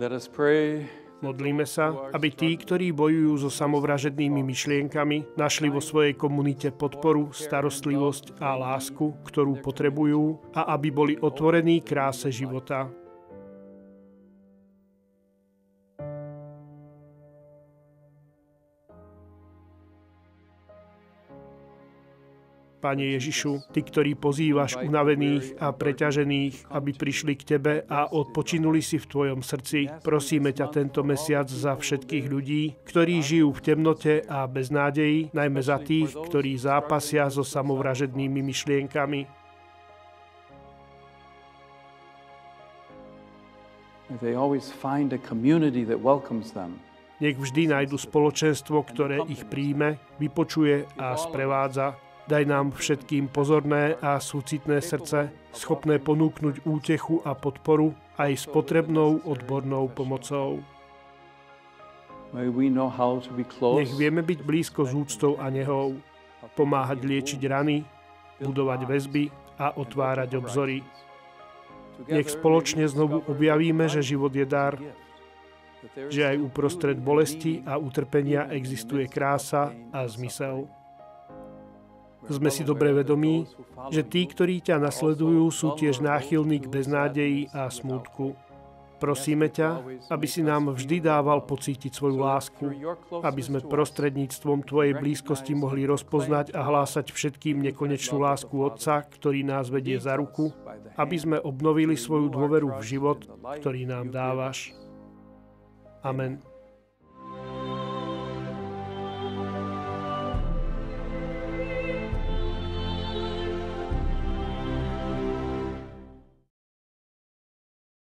Let us pray. Modlíme sa, aby tí, ktorí bojujú so samovražednými myšlienkami, našli vo svojej komunite podporu, starostlivosť a lásku, ktorú potrebujú, a aby boli otvorení kráse života. Pane Ježišu, Ty, ktorý pozývaš unavených a preťažených, aby prišli k Tebe a odpočinuli si v Tvojom srdci, prosíme ťa tento mesiac za všetkých ľudí, ktorí žijú v temnote a beznádeji, najmä za tých, ktorí zápasia so samovražednými myšlienkami. Nech vždy nájdu spoločenstvo, ktoré ich príjme, vypočuje a sprevádza. Daj nám všetkým pozorné a súcitné srdce, schopné ponúknuť útechu a podporu aj s potrebnou odbornou pomocou. Nech vieme byť blízko s úctou a nehou, pomáhať liečiť rany, budovať väzby a otvárať obzory. Nech spoločne znovu objavíme, že život je dar, že aj uprostred bolesti a utrpenia existuje krása a zmysel. Sme si dobre vedomí, že tí, ktorí ťa nasledujú, sú tiež náchylní k beznádeji a smútku. Prosíme ťa, aby si nám vždy dával pocítiť svoju lásku, aby sme prostredníctvom Tvojej blízkosti mohli rozpoznať a hlásať všetkým nekonečnú lásku Otca, ktorý nás vedie za ruku, aby sme obnovili svoju dôveru v život, ktorý nám dávaš. Amen.